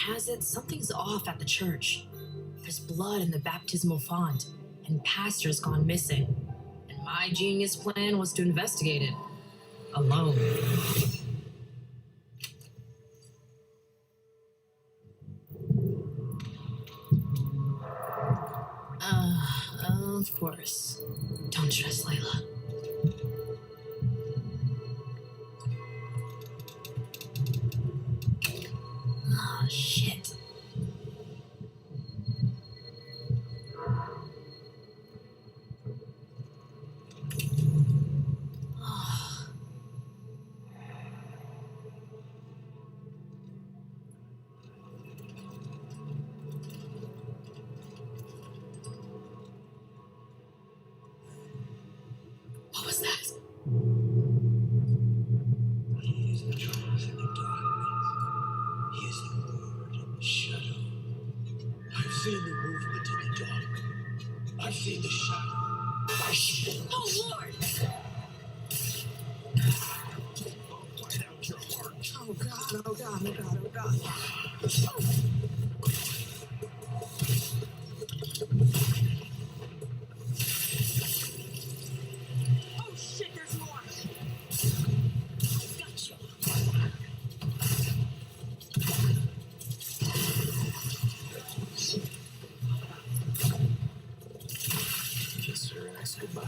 has it something's off at the church. There's blood in the baptismal font, and pastor's gone missing. And my genius plan was to investigate it. Alone. Of course. Don't stress, Layla. Oh, shit. Oh. What was that? He is the truth in the darkness. He is the word in the shadow. I've seen the movement in the dark. I've seen the shadow. Oh, Lord! I'll bite out your heart. Oh, God, oh, God, oh, God, oh, God. Oh, shit, there's more! I got you. Kiss her and ask goodbye.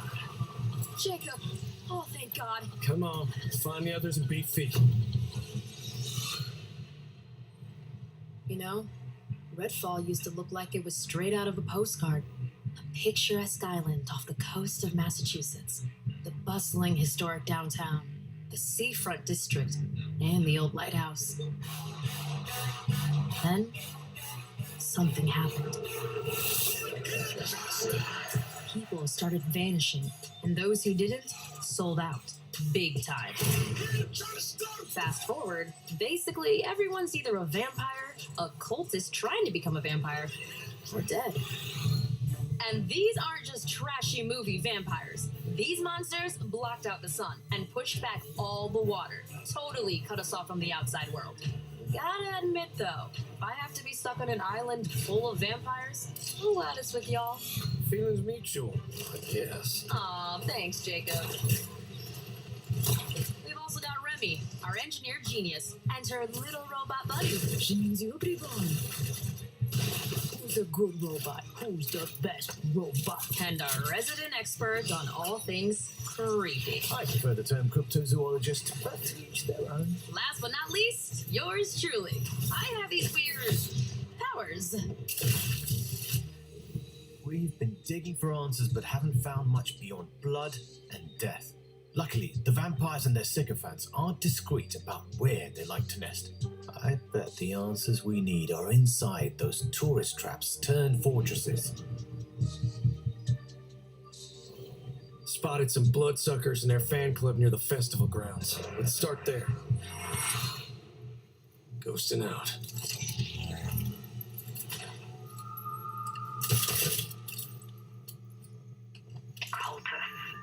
Jacob! Oh, thank God. Come on, find the others and beat feet. You know, Redfall used to look like it was straight out of a postcard. A picturesque island off the coast of Massachusetts. The bustling historic downtown. The seafront district. And the old lighthouse. Then, something happened. People started vanishing, and those who didn't sold out. Big time. Fast forward, basically everyone's either a vampire, a cultist trying to become a vampire, or dead. And these aren't just trashy movie vampires. These monsters blocked out the sun and pushed back all the water. Totally cut us off from the outside world. Gotta admit though, if I have to be stuck on an island full of vampires, I'm glad it's with y'all. Feelings mutual, I guess. Aw, thanks, Jacob. We've also got Remy, our engineer genius, and her little robot buddy. She's Who's a good robot? Who's the best robot? And our resident expert on all things creepy. I prefer the term cryptozoologist, but to each their own. Last but not least, yours truly. I have these weird powers. We've been digging for answers but haven't found much beyond blood and death. Luckily, the vampires and their sycophants aren't discreet about where they like to nest. I bet the answers we need are inside those tourist traps turned fortresses. Spotted some bloodsuckers in their fan club near the festival grounds. Let's start there. Ghosting out.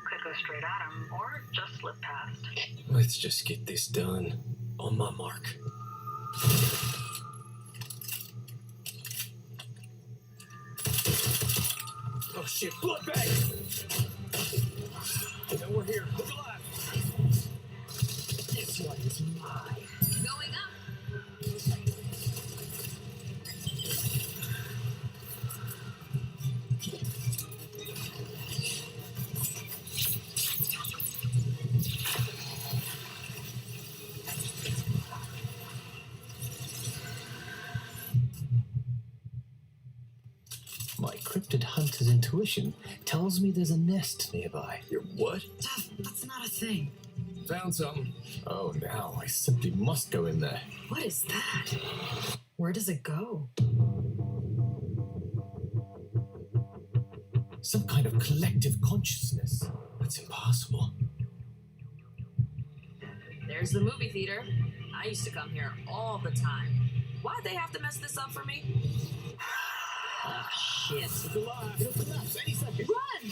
Could go straight at him, or just slip past. Let's just get this done. On my mark. Oh shit, blood bag! And we're here. Look alive! This one is mine. Going up. My cryptid hunter's intuition tells me there's a nest nearby. Your what? That's not a thing. Found something. Oh, now I simply must go in there. What is that? Where does it go? Some kind of collective consciousness. That's impossible. There's the movie theater. I used to come here all the time. Why'd they have to mess this up for me? Ah, shit. Look alive. It'll collapse any second. Run!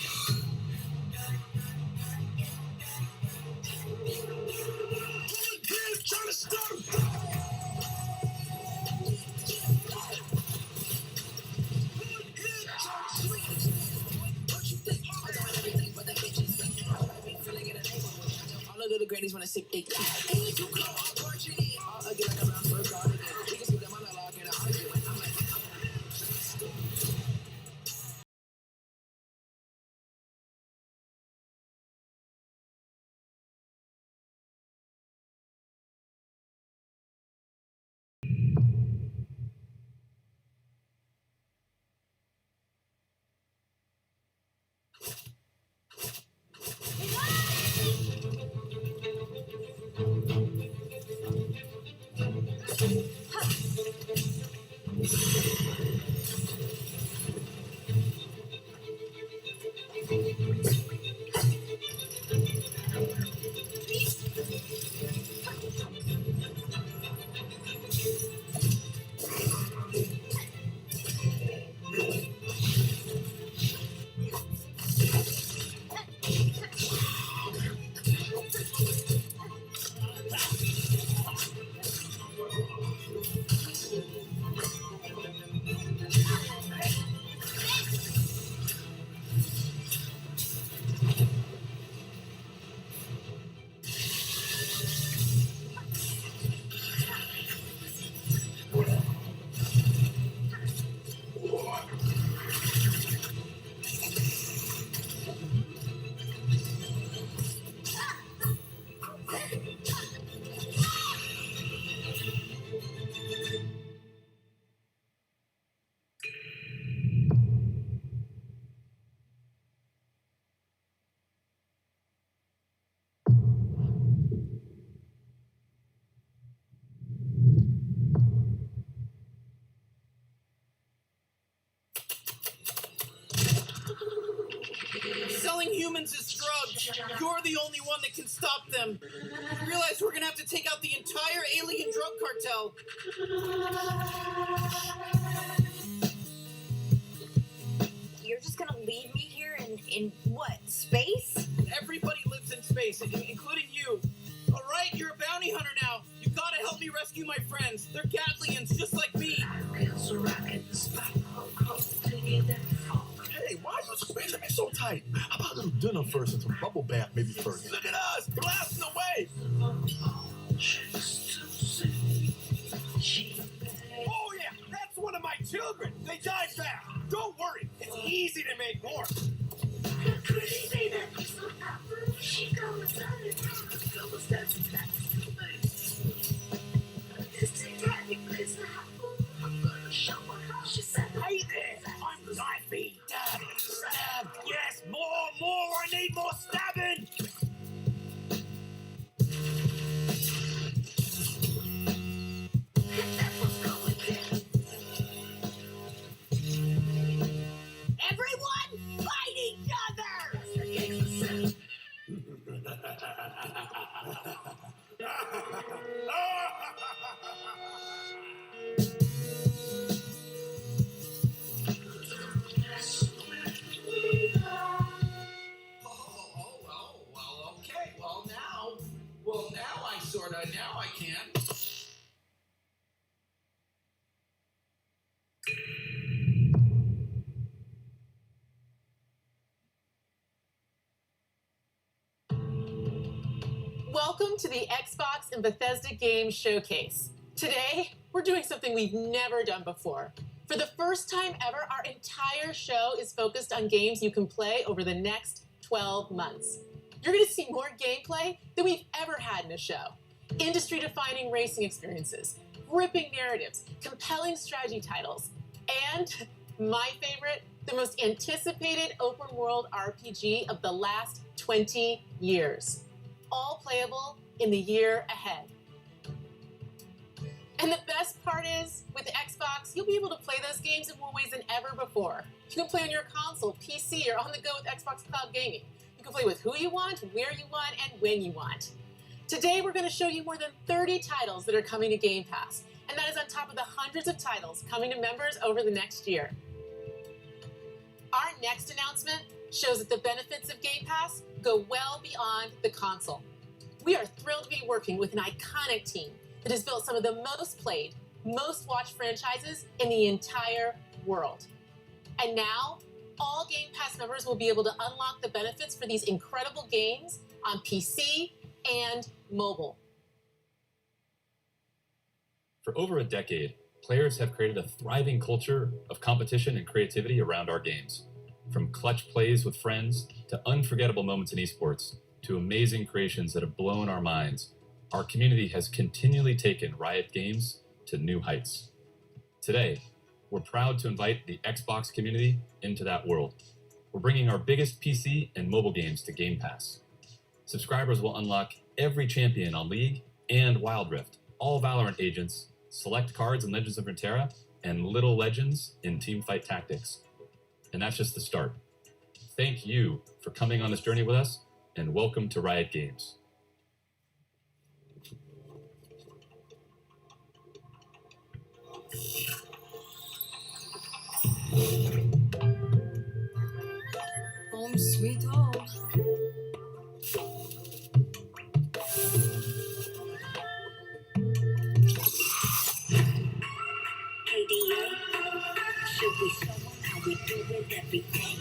Trying to stop! little grannies wanna sip they ain't too cold, I'm parching it. I get like a round for a garden. We can see them on the lock and I argue. I'm like, selling humans is drugs. You're the only one that can stop them. Realize we're gonna have to take out the entire alien drug cartel. You're just gonna leave me here in what, space? Everybody lives in space, including you. All right, you're a bounty hunter now. You gotta help me rescue my friends. They're Gatlians, just like me. Hey, why are you squeezing me so tight? How about a little dinner first and some bubble bath maybe first? Look at us, blasting away! Oh yeah, that's one of my children. They died fast. Don't worry, it's easy to make more. Hey there, I'm knifey. Stab, stab. Yes, more. I need more stabbing. Everyone, fight each other! Okay. Now I can. Welcome to the Xbox and Bethesda Games Showcase. Today, we're doing something we've never done before. For the first time ever, our entire show is focused on games you can play over the next 12 months. You're going to see more gameplay than we've ever had in a show. Industry-defining racing experiences, gripping narratives, compelling strategy titles, and my favorite, the most anticipated open-world RPG of the last 20 years. All playable in the year ahead. And the best part is, with the Xbox, you'll be able to play those games in more ways than ever before. You can play on your console, PC, or on the go with Xbox Cloud Gaming. You can play with who you want, where you want, and when you want. Today, we're going to show you more than 30 titles that are coming to Game Pass, and that is on top of the hundreds of titles coming to members over the next year. Our next announcement shows that the benefits of Game Pass go well beyond the console. We are thrilled to be working with an iconic team that has built some of the most played, most watched franchises in the entire world. And now, all Game Pass members will be able to unlock the benefits for these incredible games on PC, and mobile. For over a decade, players have created a thriving culture of competition and creativity around our games. From clutch plays with friends, to unforgettable moments in esports, to amazing creations that have blown our minds, our community has continually taken Riot Games to new heights. Today, we're proud to invite the Xbox community into that world. We're bringing our biggest PC and mobile games to Game Pass. Subscribers will unlock every champion on League and Wild Rift, all Valorant agents, select cards in Legends of Runeterra, and little legends in Teamfight Tactics. And that's just the start. Thank you for coming on this journey with us, and welcome to Riot Games. Home sweet home. KDA, should we show them how we do it every day?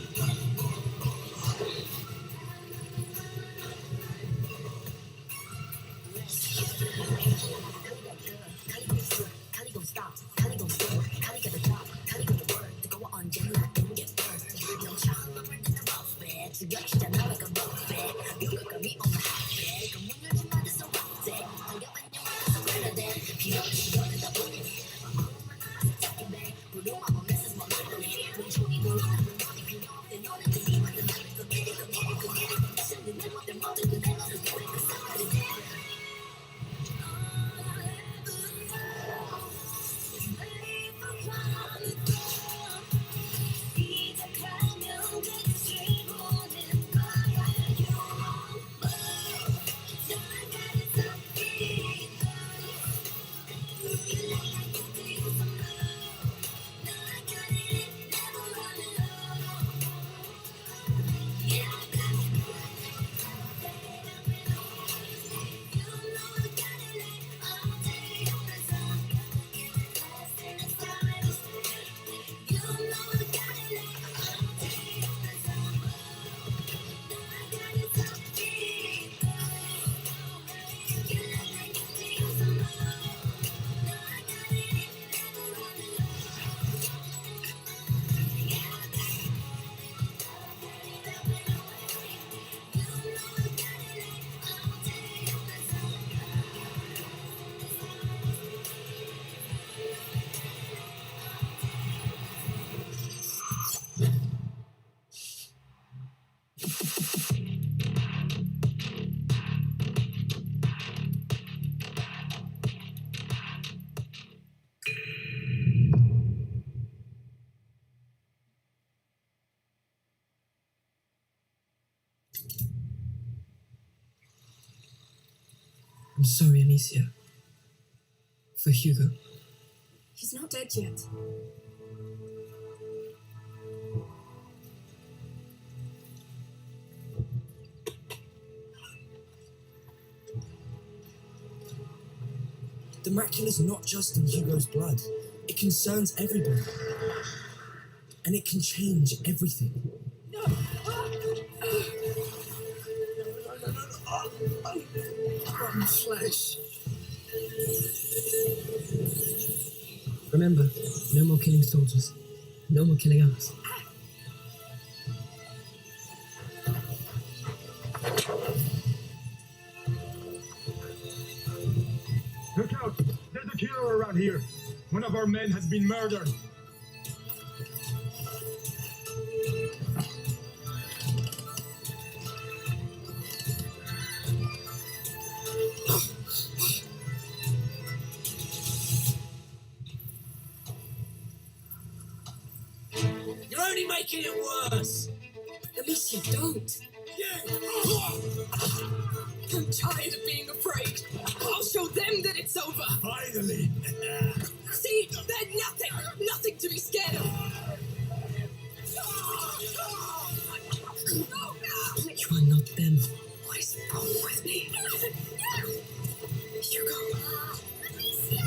Kali gon' stop, Kali gon' score, Kali got a job, Kali got the word to go on general, I don't get burned. No shot, I'm in the rough bed, so you're just not like a rough bed. You look at me on the hot bed, come when you're not so rough bed. I got when you're not so better than, you know, in the book. I'm sorry, Amicia. For Hugo. He's not dead yet. The macula's not just in Hugo's blood. It concerns everybody. And it can change everything. Rotten flesh. Remember, no more killing soldiers. No more killing us. Look out! There's a killer around here. One of our men has been murdered. You're only making it worse! Amicia, don't. I'm tired of being afraid. I'll show them that it's over. Finally! See, they're nothing to be scared of. You are not them. What is wrong with me? Hugo. Amicia!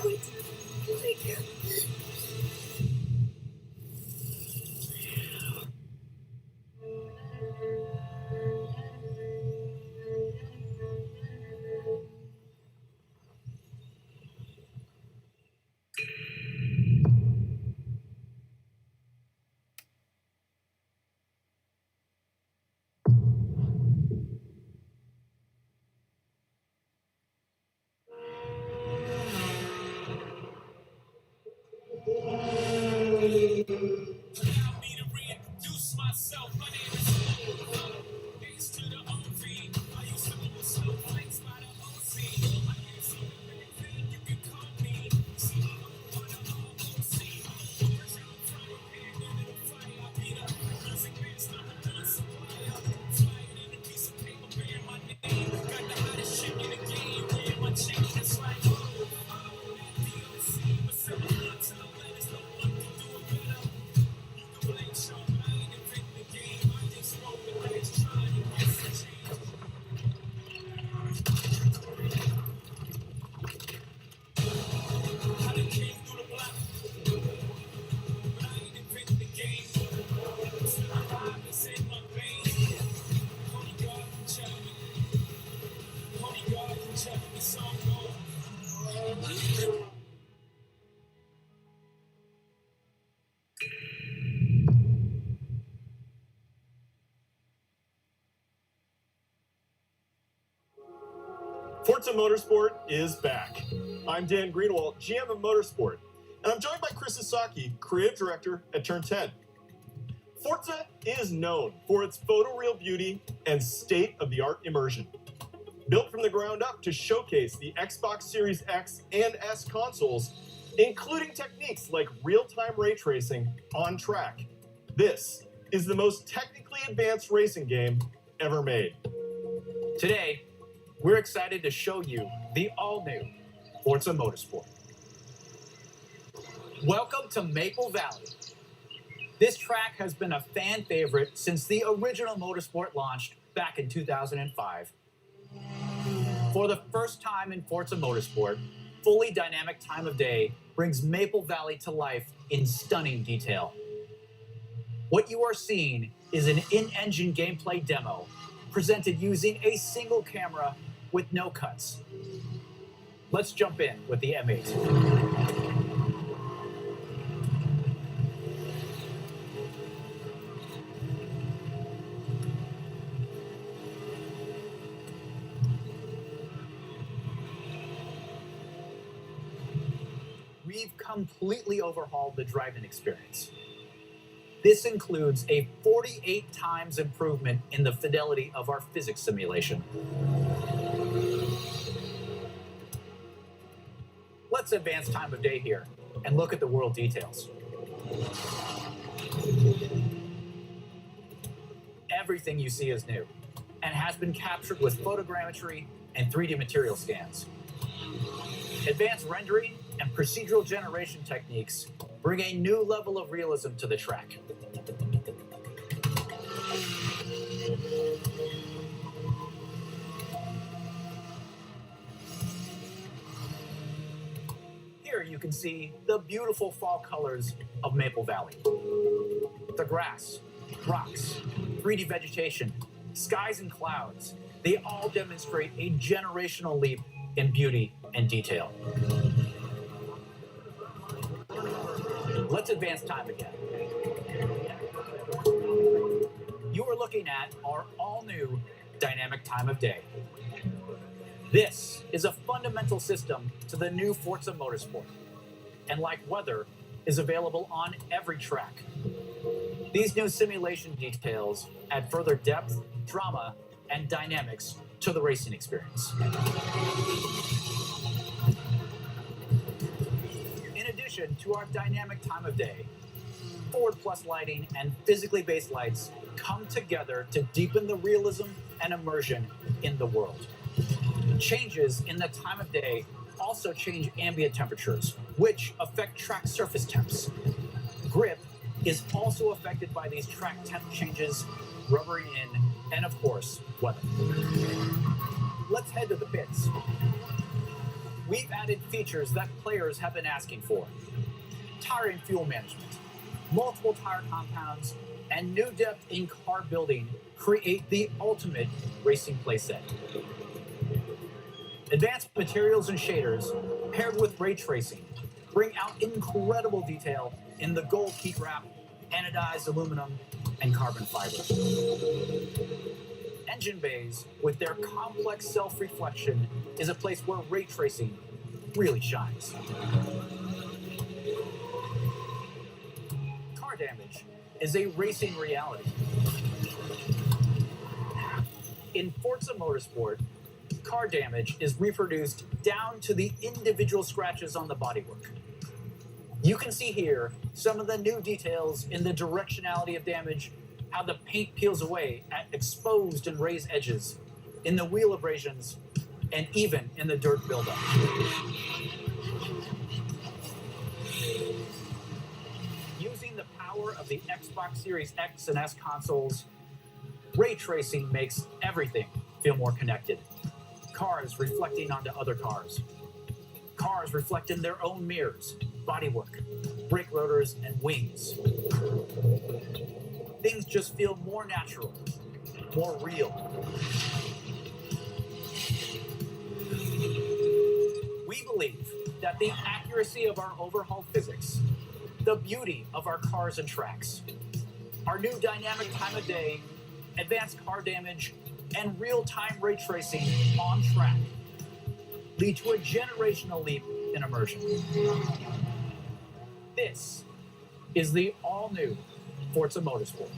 Do it. Thank you. Forza Motorsport is back. I'm Dan Greenwald, GM of Motorsport, and I'm joined by Chris Sasaki, Creative Director at Turn 10. Forza is known for its photoreal beauty and state-of-the-art immersion. Built from the ground up to showcase the Xbox Series X and S consoles, including techniques like real-time ray tracing on track. This is the most technically advanced racing game ever made. Today, we're excited to show you the all-new Forza Motorsport. Welcome to Maple Valley. This track has been a fan favorite since the original Motorsport launched back in 2005. For the first time in Forza Motorsport, fully dynamic time of day brings Maple Valley to life in stunning detail. What you are seeing is an in-engine gameplay demo presented using a single camera with no cuts. Let's jump in with the M8. We've completely overhauled the driving experience. This includes a 48 times improvement in the fidelity of our physics simulation. Let's advance time of day here and look at the world details. Everything you see is new and has been captured with photogrammetry and 3D material scans. Advanced rendering and procedural generation techniques bring a new level of realism to the track. Here you can see the beautiful fall colors of Maple Valley. The grass, rocks, 3D vegetation, skies and clouds, they all demonstrate a generational leap in beauty and detail. Let's advance time again. You are looking at our all-new dynamic time of day. This is a fundamental system to the new Forza Motorsport, and like weather, is available on every track. These new simulation details add further depth, drama, and dynamics to the racing experience. In addition to our dynamic time of day, Forward Plus lighting and physically based lights come together to deepen the realism and immersion in the world. Changes in the time of day also change ambient temperatures, which affect track surface temps. Grip is also affected by these track temp changes, rubbering in, and of course, weather. Let's head to the pits. We've added features that players have been asking for. Tire and fuel management, multiple tire compounds, and new depth in car building create the ultimate racing playset. Advanced materials and shaders, paired with ray tracing, bring out incredible detail in the gold heat wrap, anodized aluminum, and carbon fiber. Engine bays, with their complex self-reflection, is a place where ray tracing really shines. Car damage is a racing reality. In Forza Motorsport, car damage is reproduced down to the individual scratches on the bodywork. You can see here some of the new details in the directionality of damage, how the paint peels away at exposed and raised edges, in the wheel abrasions, and even in the dirt buildup. Using the power of the Xbox Series X and S consoles, ray tracing makes everything feel more connected. Cars reflecting onto other cars. Cars reflect in their own mirrors, bodywork, brake rotors, and wings. Things just feel more natural, more real. We believe that the accuracy of our overhauled physics, the beauty of our cars and tracks, our new dynamic time of day, advanced car damage, and real-time ray tracing on track lead to a generational leap in immersion. This is the all-new Forza Motorsport.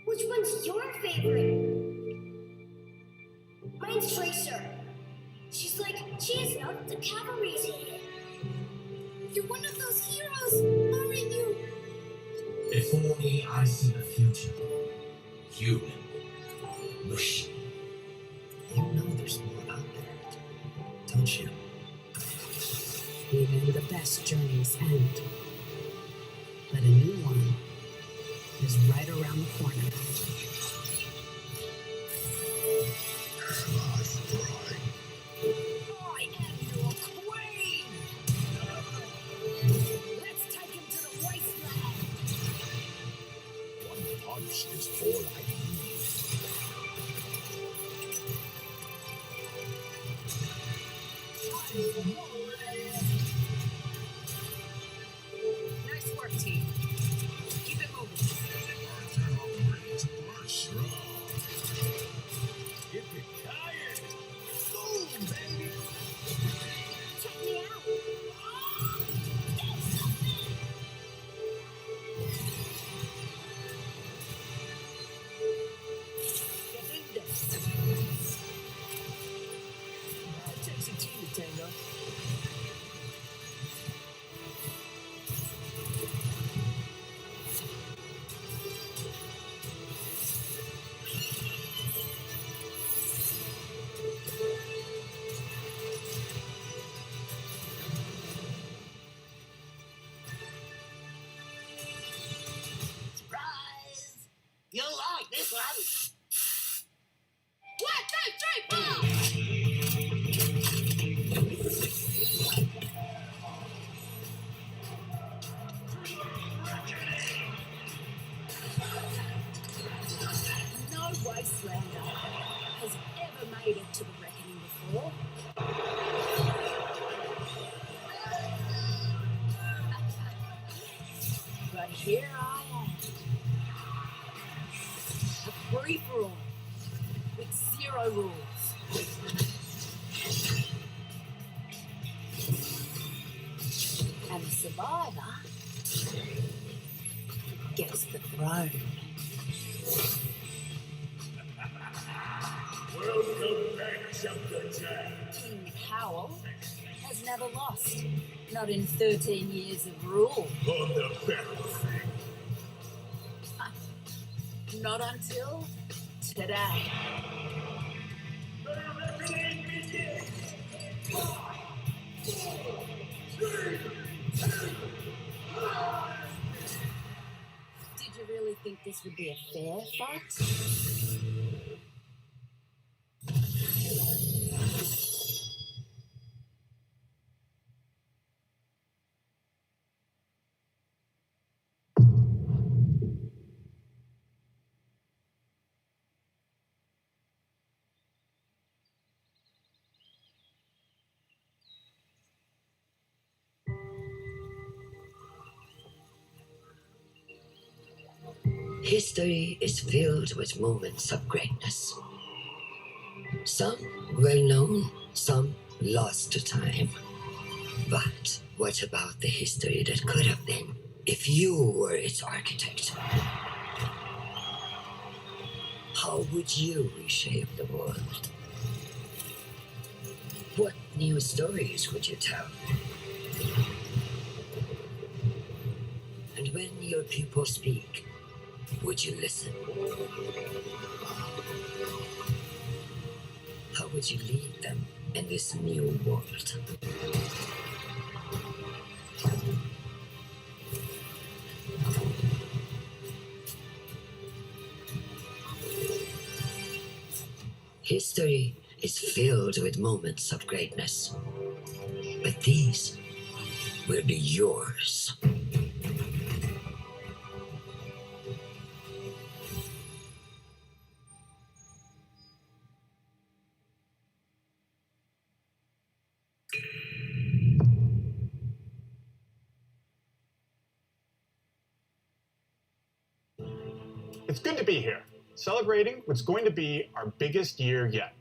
Which one's your favorite? Mine's Tracer. She's like, cheers up, the cavalry's here. You're one of those heroes, aren't you? Before me, I see the future. Human. Machine. You know there's more out there, don't you? Even the best journeys end. But a new one is right around the corner. I am your queen! Let's take him to the wasteland! One punch is all I need. I'm here I am. A free-for-all with zero rules. And the survivor gets the throne. Welcome back, Chapter 10. King Howell has never lost. Not in 13 years of rule. On the battlefield. Not until today. The reckoning begins. 5, 4, 3, 2, 1. Did you really think this would be a fair fight? History is filled with moments of greatness. Some well known, some lost to time. But what about the history that could have been if you were its architect? How would you reshape the world? What new stories would you tell? And when your people speak, would you listen? How would you lead them in this new world? History is filled with moments of greatness, but these will be yours. It's good to be here, celebrating what's going to be our biggest year yet.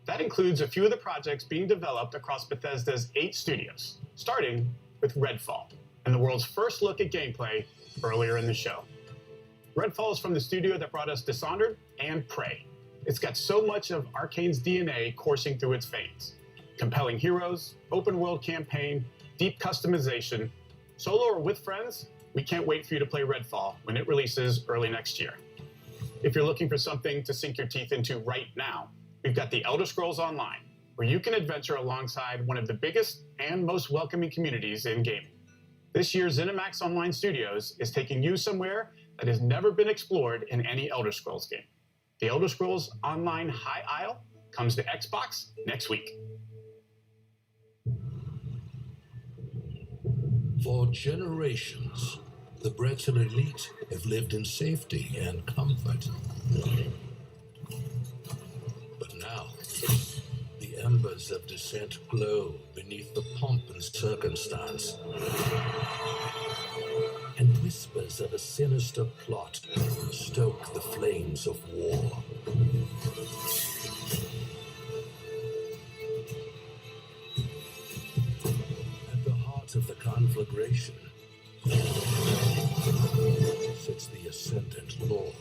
That includes a few of the projects being developed across Bethesda's 8 studios, starting with Redfall, and the world's first look at gameplay earlier in the show. Redfall is from the studio that brought us Dishonored and Prey. It's got so much of Arcane's DNA coursing through its veins. Compelling heroes, open world campaign, deep customization. Solo or with friends, we can't wait for you to play Redfall when it releases early next year. If you're looking for something to sink your teeth into right now, we've got the Elder Scrolls Online, where you can adventure alongside one of the biggest and most welcoming communities in gaming. This year, ZeniMax Online Studios is taking you somewhere that has never been explored in any Elder Scrolls game. The Elder Scrolls Online High Isle comes to Xbox next week. For generations, the Breton elite have lived in safety and comfort. But now, the embers of dissent glow beneath the pomp and circumstance, and whispers of a sinister plot stoke the flames of war. At the heart of the conflagration sits the Ascendant Lord.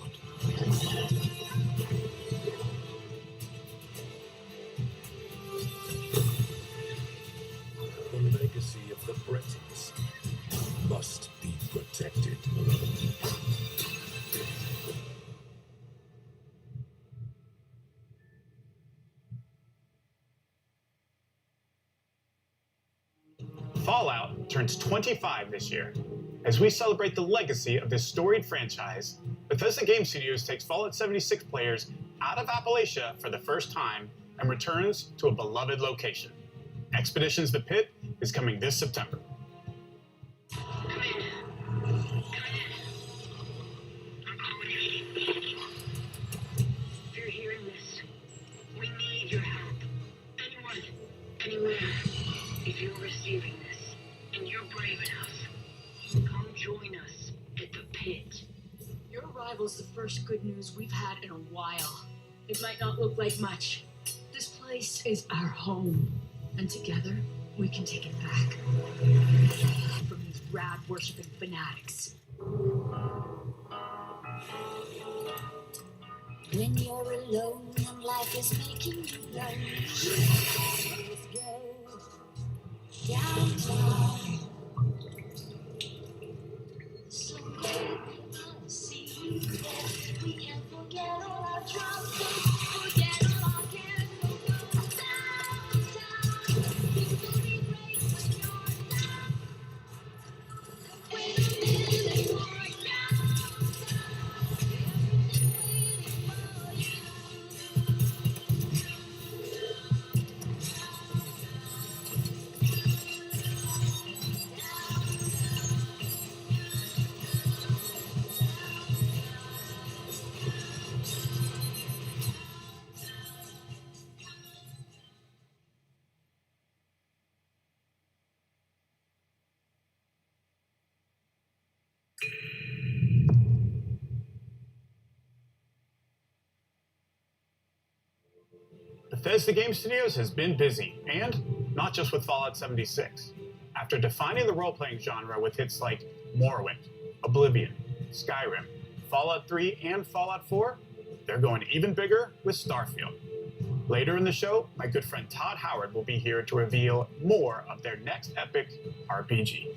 The legacy of the Bretons must be protected. Fallout turns 25 this year. As we celebrate the legacy of this storied franchise, Bethesda Game Studios takes Fallout 76 players out of Appalachia for the first time and returns to a beloved location. Expeditions The Pit is coming this September. Come in. I'm calling you. If you're hearing this, we need your help. Anyone, anywhere. If you're receiving this and you're brave enough, come join us the first good news we've had in a while. It might not look like much. This place is our home, and together we can take it back from these rad-worshipping fanatics. When you're alone and life is making you run, let's go downtown. So maybe I'll see you there. We can forget all our troubles, forget all our cares. We'll go downtown. Things will be great when you're down. Wait a minute for a downtown. Everything's waiting for you. Bethesda Game Studios has been busy, and not just with Fallout 76. After defining the role-playing genre with hits like Morrowind, Oblivion, Skyrim, Fallout 3, and Fallout 4, they're going even bigger with Starfield. Later in the show, my good friend Todd Howard will be here to reveal more of their next epic RPG.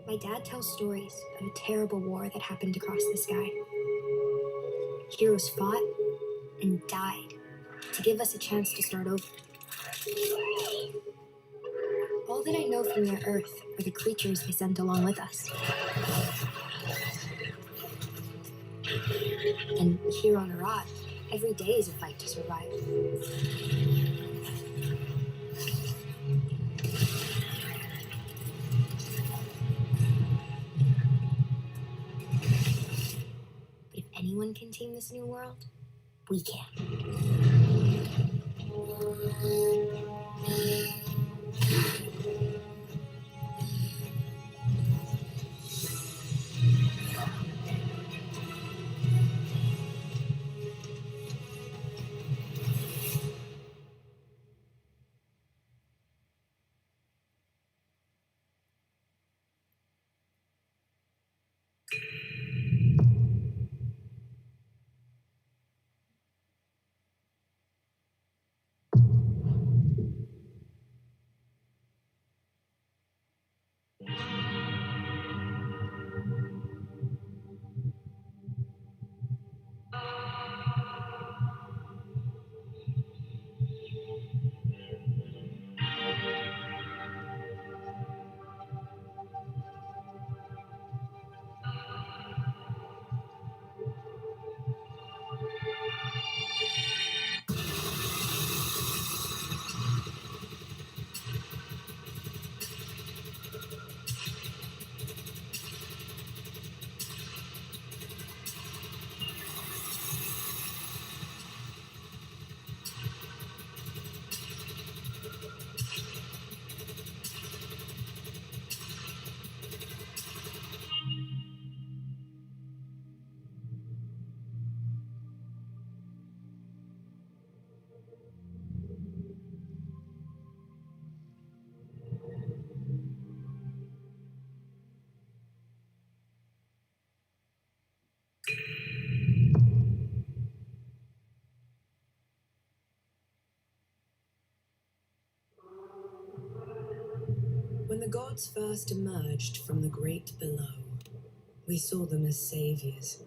My dad tells stories of a terrible war that happened across the sky. Heroes fought and died to give us a chance to start over. All that I know from their Earth are the creatures they sent along with us. And here on Arad, every day is a fight to survive. But if anyone can tame this new world, we can. When the gods first emerged from the great below, we saw them as saviors.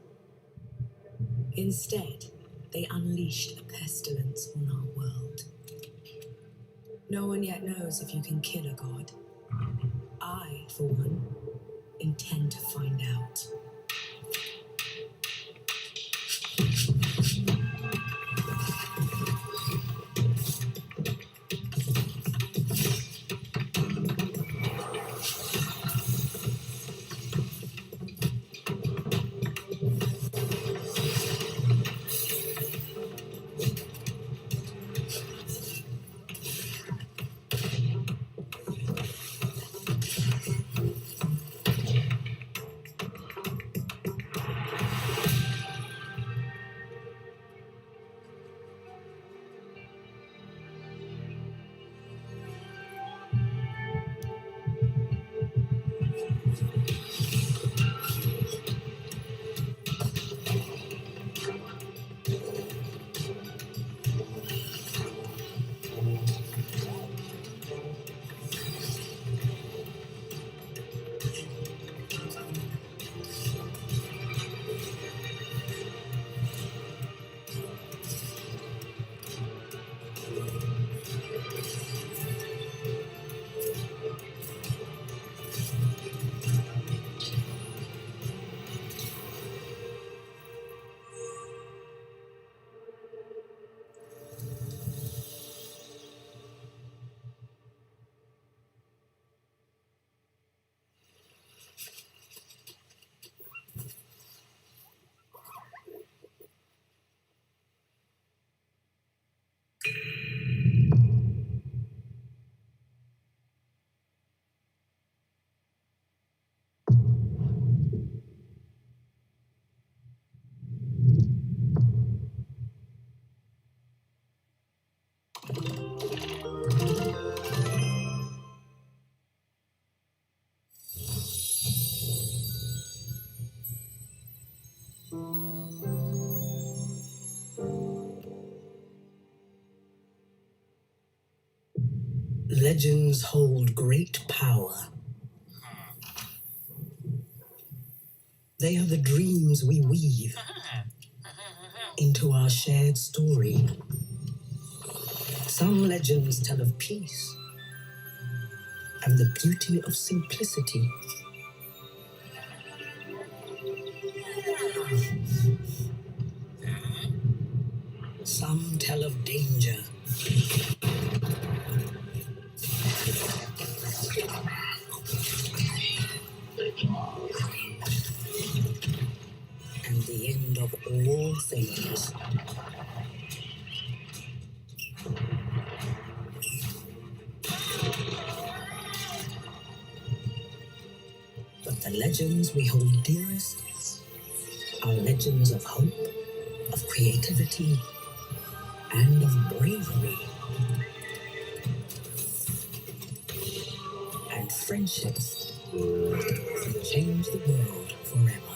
Instead, they unleashed a pestilence on our world. No one yet knows if you can kill a god. I, for one, intend to find out. Legends hold great power. They are the dreams we weave into our shared story. Some legends tell of peace and the beauty of simplicity. Some tell of danger and the end of all things. But the legends we hold dearest are legends of hope, of creativity, and of bravery. And friendships that change the world forever.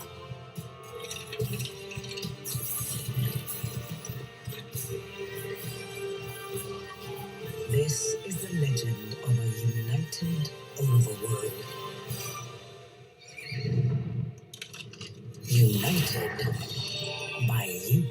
This is the legend of a united overworld. United by you.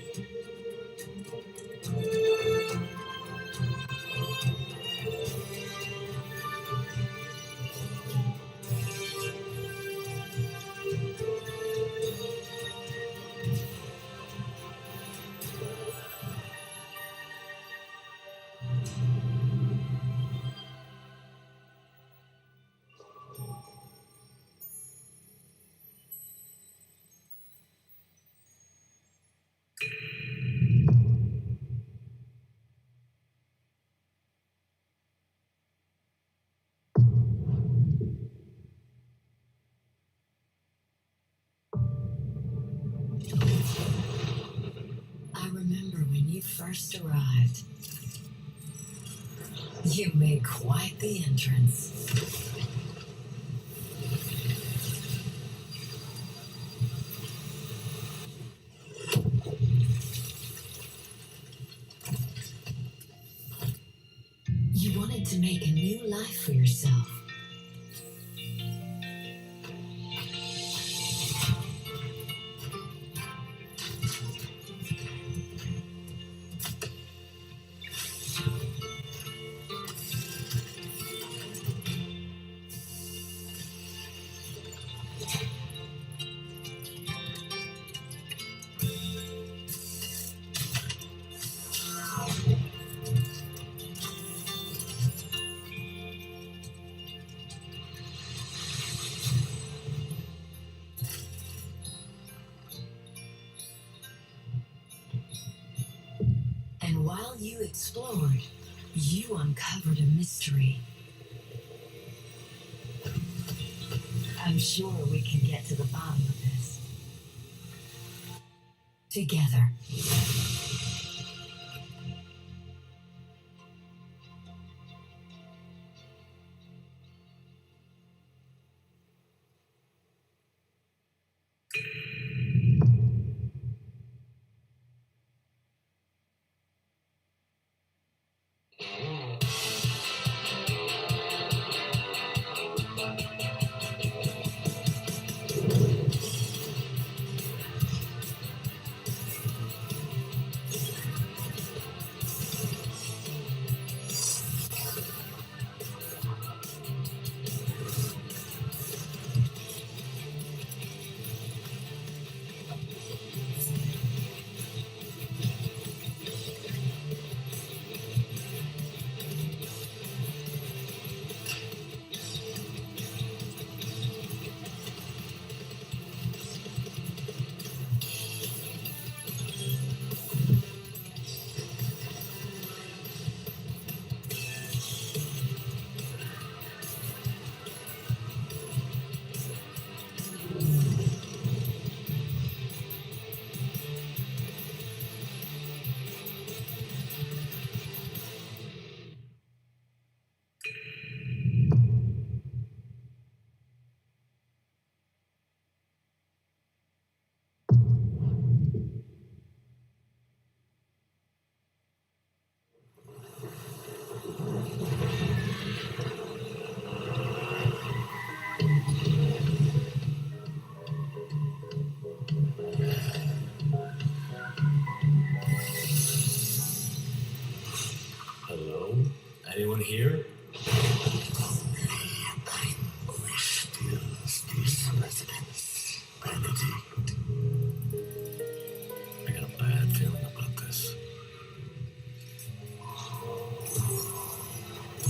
I remember when you first arrived. You made quite the entrance. You wanted to make a new life for yourself. And while you explored, you uncovered a mystery. I'm sure we can get to the bottom of this. Together. Hello? Anyone here? This residence, Benedict. I got a bad feeling about this.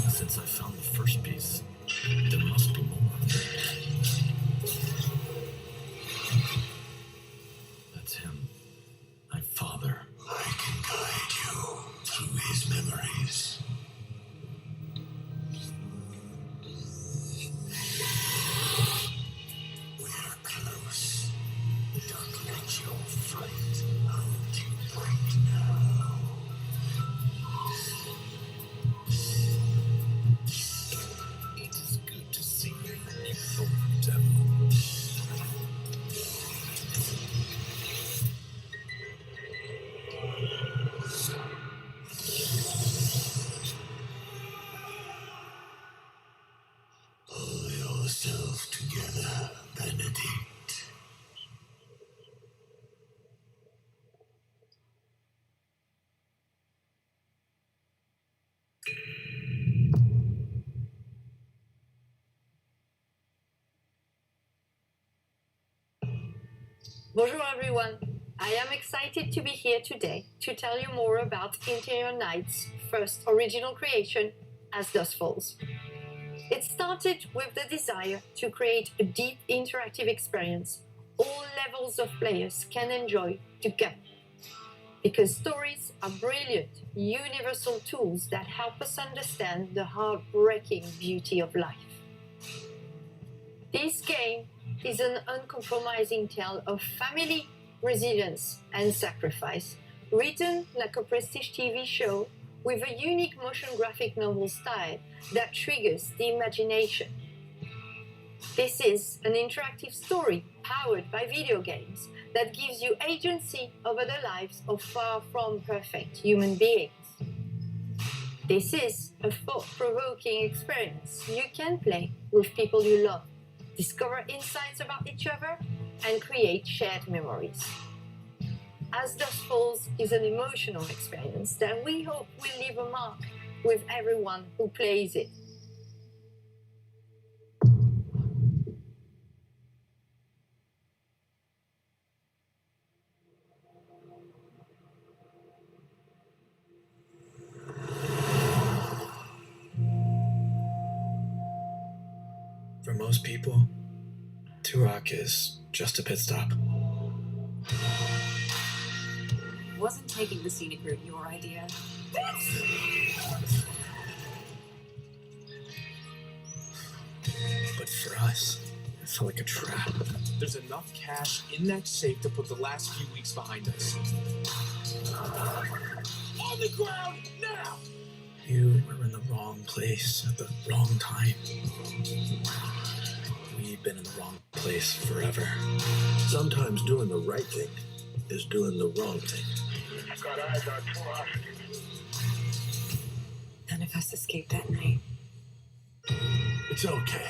Since I found the first piece, there must be more. That's him. My father. I can guide you through his memories. We're close. Don't let your fright hold you right now. It is good to see you, old devil. Pull yourself together, Benedict. Bonjour everyone. I am excited to be here today to tell you more about Interior Night's first original creation, As Dusk Falls. It started with the desire to create a deep interactive experience all levels of players can enjoy together. Because stories are brilliant, universal tools that help us understand the heartbreaking beauty of life. This game is an uncompromising tale of family, resilience, and sacrifice, written like a prestige TV show with a unique motion graphic novel style that triggers the imagination. This is an interactive story powered by video games that gives you agency over the lives of far from perfect human beings. This is a thought-provoking experience you can play with people you love, discover insights about each other, and create shared memories. As Dusk Falls is an emotional experience that we hope will leave a mark with everyone who plays it. For most people, Turok is just a pit stop. Wasn't taking the scenic route your idea? But for us, it felt like a trap. There's enough cash in that safe to put the last few weeks behind us. On the ground, now! You were in the wrong place at the wrong time. We've been in the wrong place forever. Sometimes doing the right thing is doing the wrong thing. Got eyes on Turok. None of us escaped that night. It's okay.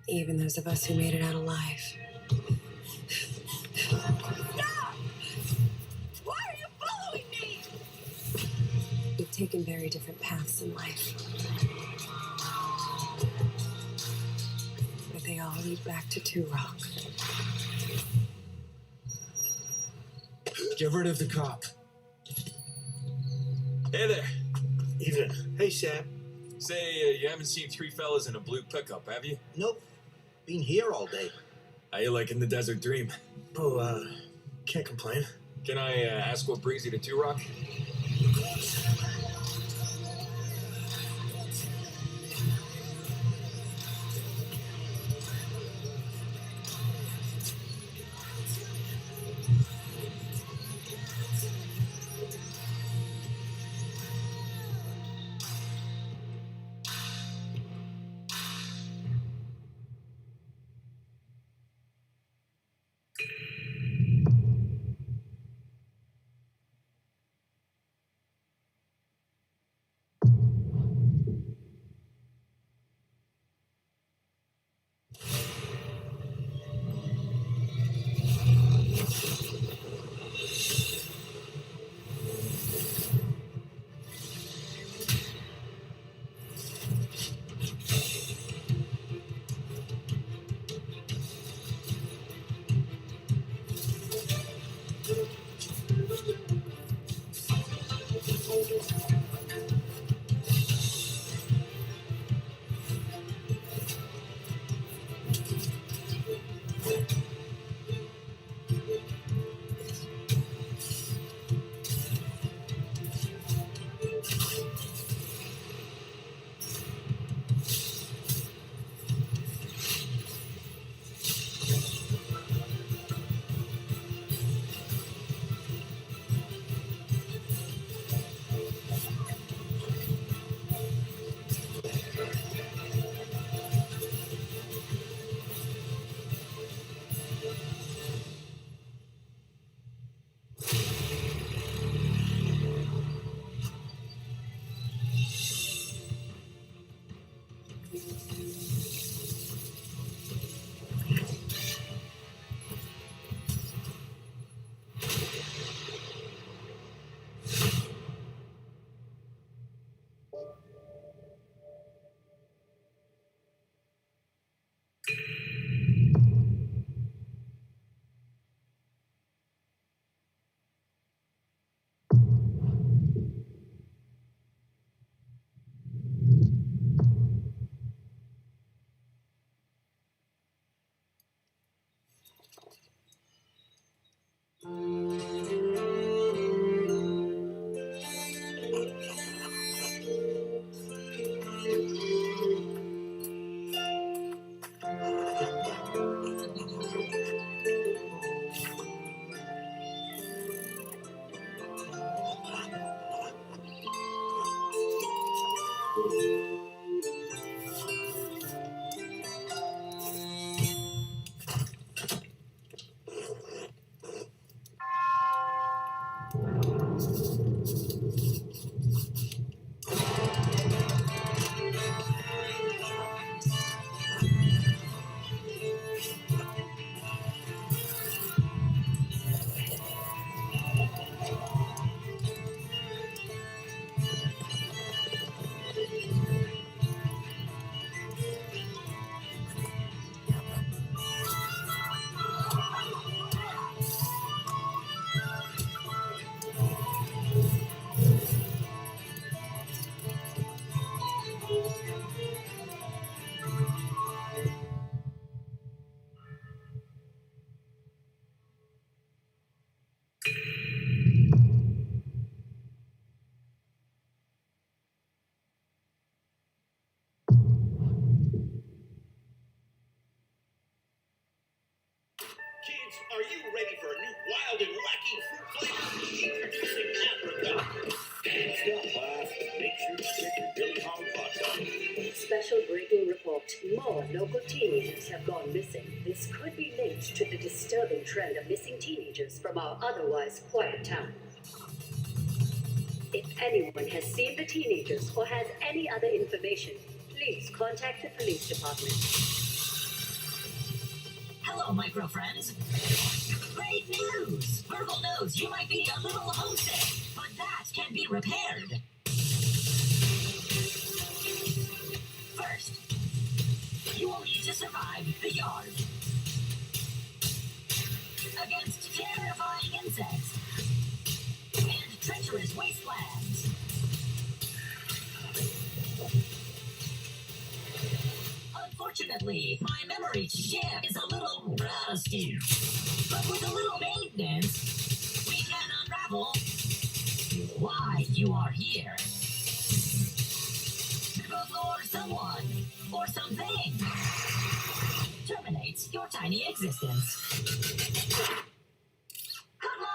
Even those of us who made it out alive. Stop! Why are you following me? We've taken very different paths in life. But they all lead back to Turok. Get rid of the cop. Hey there. Evening. Hey, Sam. Say, you haven't seen three fellas in a blue pickup, have you? Nope. Been here all day. How you liking the Desert Dream? Oh, can't complain. Can I ask what brings you to Turok? Kids, are you ready for a new wild and wacky fruit flavor? Introducing apricot. Stop, class. Make sure to check your Billy Hog hot dog. Special breaking report. More local teenagers have gone missing. This could be linked to the disturbing trend of missing teenagers from our otherwise quiet town. If anyone has seen the teenagers or has any other information, please contact the police department. Hello, micro friends. Great news! Virgil knows you might be a little homesick, but that can be repaired. First, you will need to survive the yard against terrifying insects and treacherous wastelands. Unfortunately, my memory chip is a little rusty, but with a little maintenance, we can unravel why you are here. Before someone or something terminates your tiny existence. Good luck!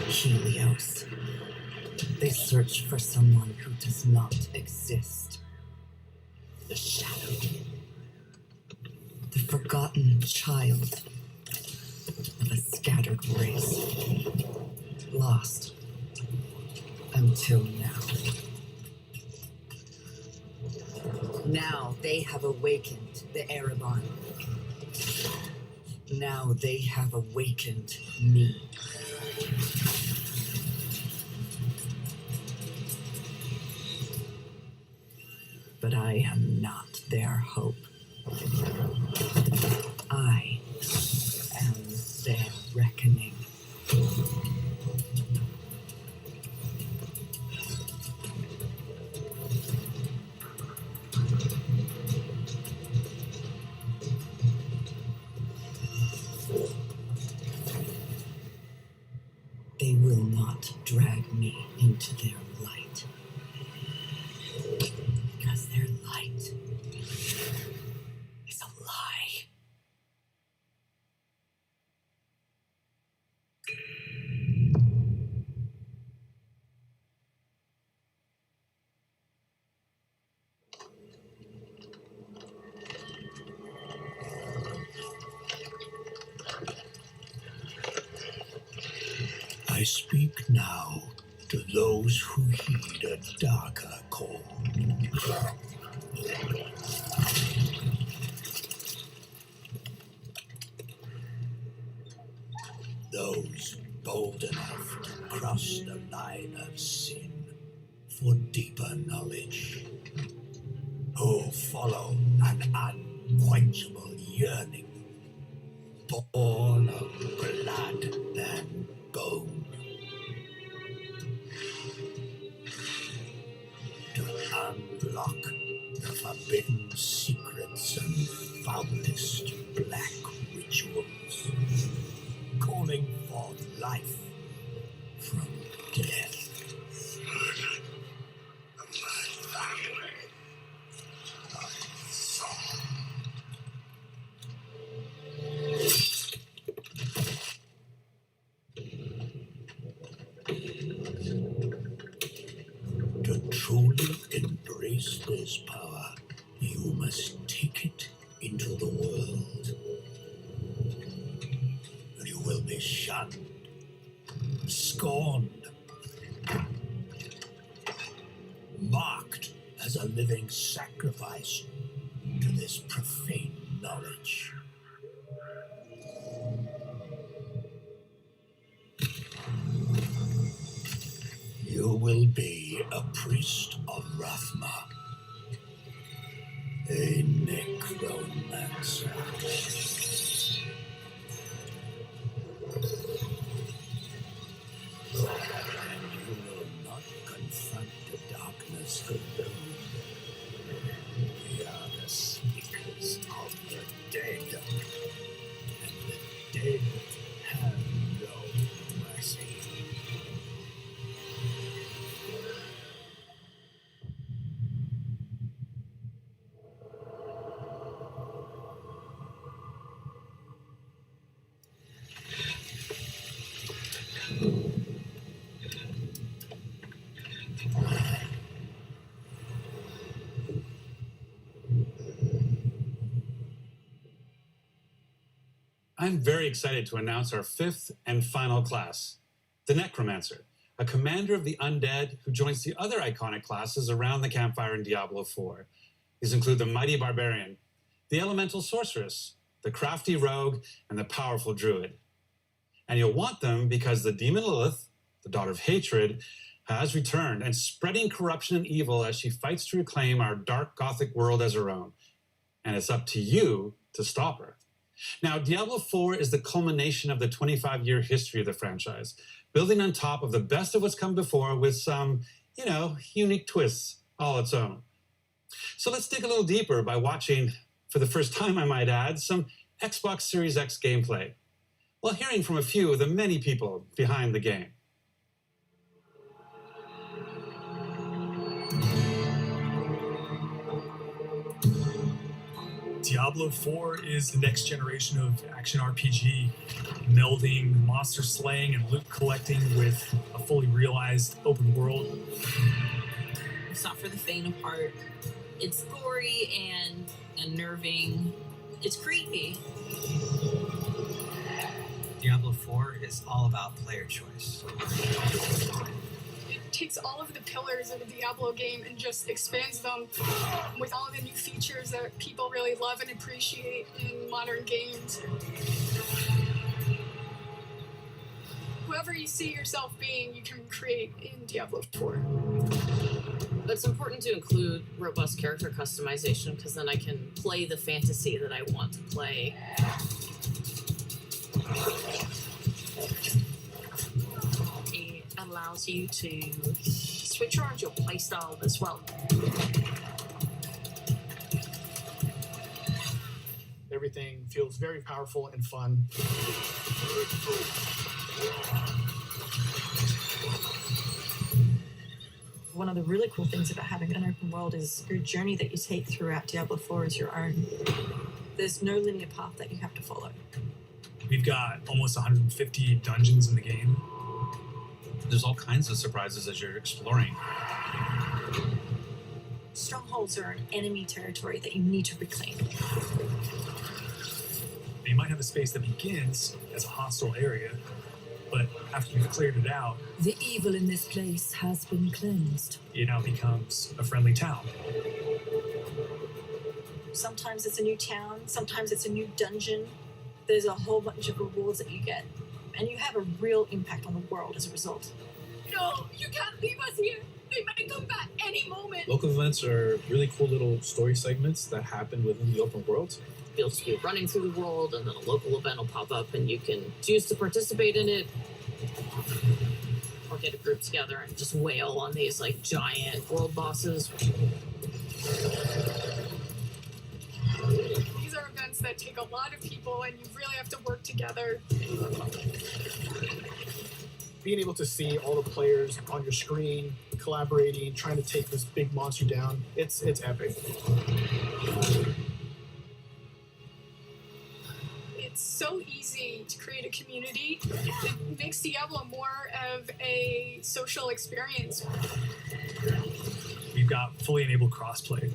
Helios. They search for someone who does not exist. The shadow. The forgotten child of a scattered race. Lost until now. Now they have awakened the Erebon. Now they have awakened me. But I am not their hope. I am their reckoning. They will not drag me into their light. Because their light is a lie. I speak now to those who heed a darker call. Those bold enough to cross the line of sin for deeper knowledge, who follow an unquenchable yearning, born of blood and bone, to unlock the forbidden secrets and foulest black rituals, calling forth life from death. To truly embrace this power, you must take it into the world. You will be shunned, scorned, marked as a living sacrifice to this profane knowledge. You will be a priest of Rathma, a necromancer. And you will not confront the darkness alone. We are the speakers of the dead, and the dead have no mercy. I'm very excited to announce our fifth and final class, the Necromancer, a commander of the undead who joins the other iconic classes around the campfire in Diablo 4. These include the mighty barbarian, the elemental sorceress, the crafty rogue, and the powerful druid. And you'll want them because the demon Lilith, the daughter of hatred, has returned and spreading corruption and evil as she fights to reclaim our dark gothic world as her own. And it's up to you to stop her. Now, Diablo 4 is the culmination of the 25-year history of the franchise, building on top of the best of what's come before with some, unique twists all its own. So let's dig a little deeper by watching, for the first time I might add, some Xbox Series X gameplay, while hearing from a few of the many people behind the game. Diablo 4 is the next generation of action RPG, melding monster slaying and loot collecting with a fully realized open world. It's not for the faint of heart. It's gory and unnerving. It's creepy. Diablo 4 is all about player choice. It takes all of the pillars of a Diablo game and just expands them with all the new features that people really love and appreciate in modern games. Whoever you see yourself being, you can create in Diablo 4. It's important to include robust character customization because then I can play the fantasy that I want to play. It allows you to switch around your playstyle as well. Everything feels very powerful and fun. One of the really cool things about having an open world is your journey that you take throughout Diablo 4 is your own. There's no linear path that you have to follow. We've got almost 150 dungeons in the game. There's all kinds of surprises as you're exploring. Strongholds are an enemy territory that you need to reclaim. You might have a space that begins as a hostile area, but after you've cleared it out, the evil in this place has been cleansed. It now becomes a friendly town. Sometimes it's a new town, sometimes it's a new dungeon. There's a whole bunch of rewards that you get. and you have a real impact on the world as a result. No, you can't leave us here. They might come back any moment. Local events are really cool little story segments that happen within the open world. You'll just be running through the world, and then a local event will pop up, and you can choose to participate in it, or get a group together and just wail on these like giant world bosses. These are events that take a lot of people, and you really have to work together. Being able to see all the players on your screen, collaborating, trying to take this big monster down, it's epic. It's so easy to create a community. It makes Diablo more of a social experience. We've got fully enabled crossplay.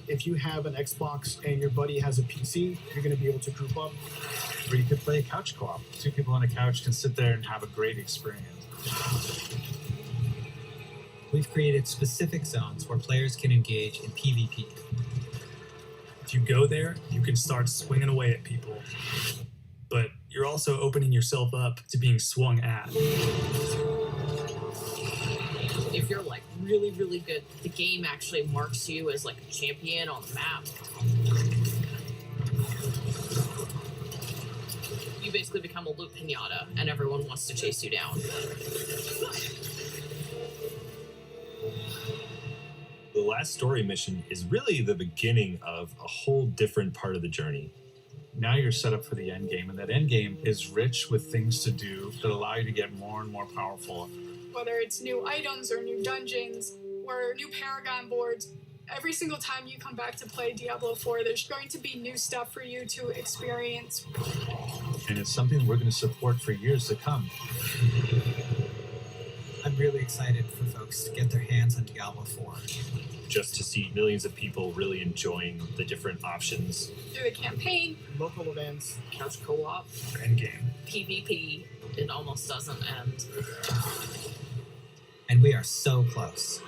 If you have an Xbox and your buddy has a PC, you're going to be able to group up. Or you could play a couch co-op. Two people on a couch can sit there and have a great experience. We've created specific zones where players can engage in PvP. If you go there, you can start swinging away at people. But you're also opening yourself up to being swung at. If you're like really, really good, the game actually marks you as like a champion on the map. You basically become a loot pinata, and everyone wants to chase you down. The last story mission is really the beginning of a whole different part of the journey. Now you're set up for the end game, and that end game is rich with things to do that allow you to get more and more powerful. Whether it's new items or new dungeons or new Paragon boards, every single time you come back to play Diablo 4, there's going to be new stuff for you to experience. And it's something we're going to support for years to come. I'm really excited for folks to get their hands on Diablo 4. Just to see millions of people really enjoying the different options. Through the campaign, local events, couch co-op, endgame, PvP, it almost doesn't end. And we are so close.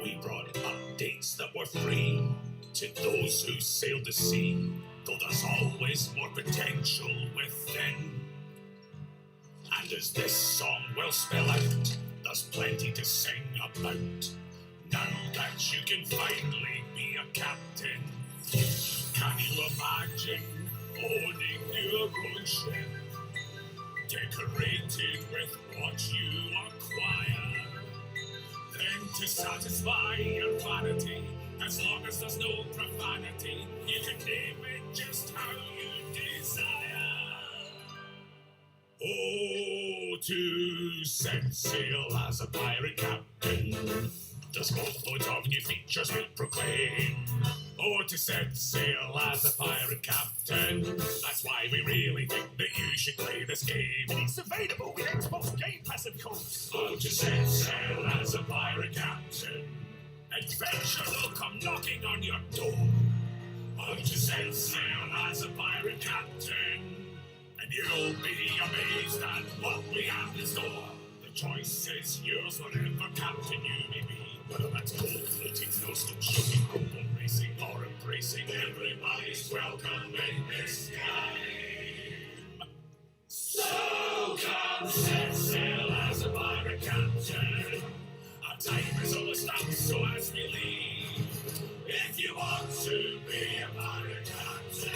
We brought updates that were free to those who sailed the sea, though there's always more potential within. And as this song will spell out, there's plenty to sing about. Now that you can finally be a captain, can you imagine owning your own ship, decorated with what you acquire? Then to satisfy your vanity, as long as there's no profanity, you can name it just how you desire. Oh, to set sail as a pirate captain, just boatloads of new features we proclaim. Oh, to set sail as a pirate captain, that's why we really think that you should play this game. And it's available with Xbox Game Pass, of course. Oh, to set sail as a pirate captain, adventure will come knocking on your door. Oh, to set sail as a pirate captain, and you'll be amazed at what we have in store. The choice is yours, whatever captain you may be. Whether that's cold floating, no-scope shooting, open racing, or embracing, everybody's welcome in this game. So come set sail as a pirate captain. Our time is almost up, so as we leave, if you want to be a pirate captain,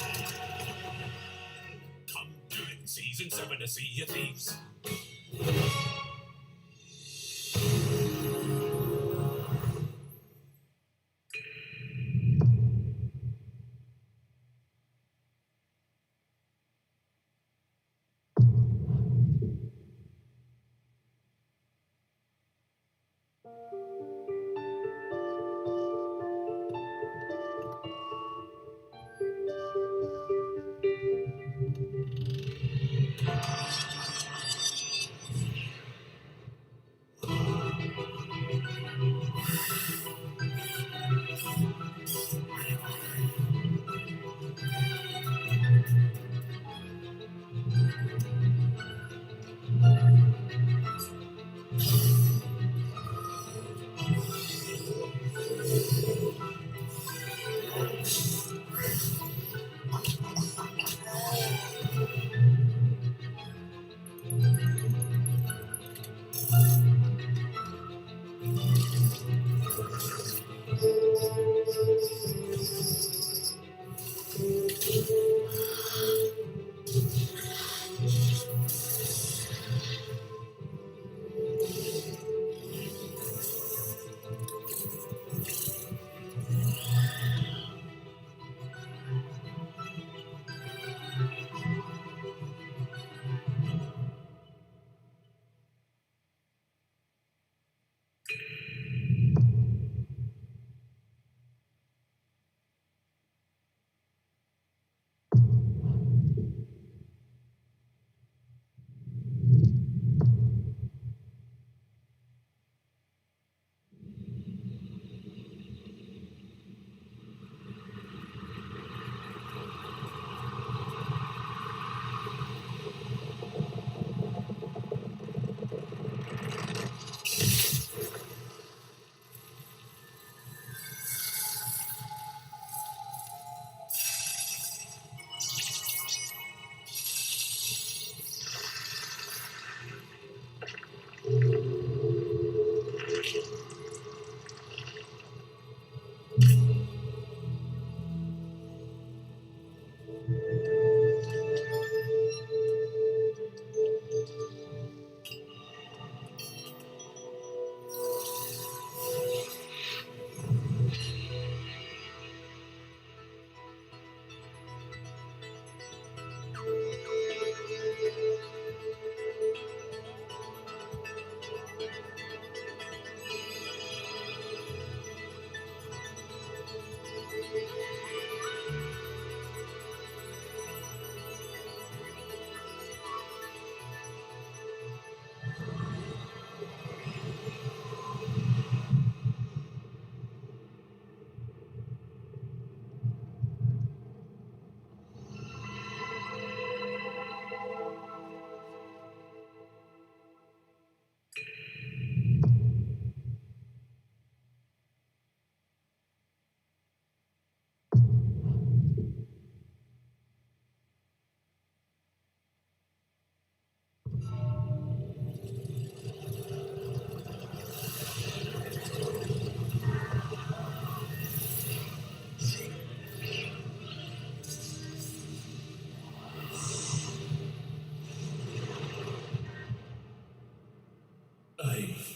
come do it in Season 7 to Sea of Thieves.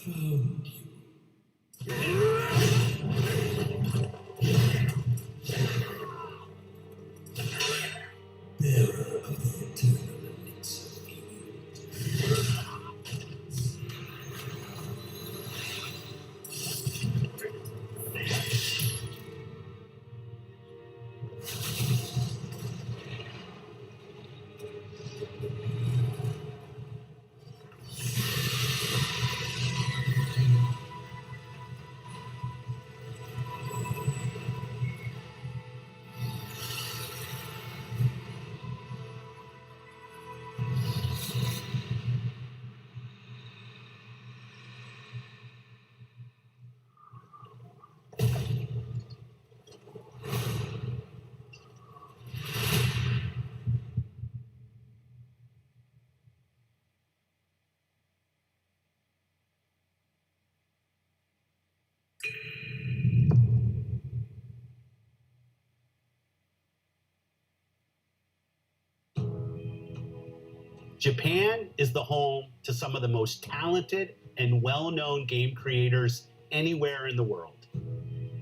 found you. Bearer of the eternal elixir field. Japan is the home to some of the most talented and well-known game creators anywhere in the world.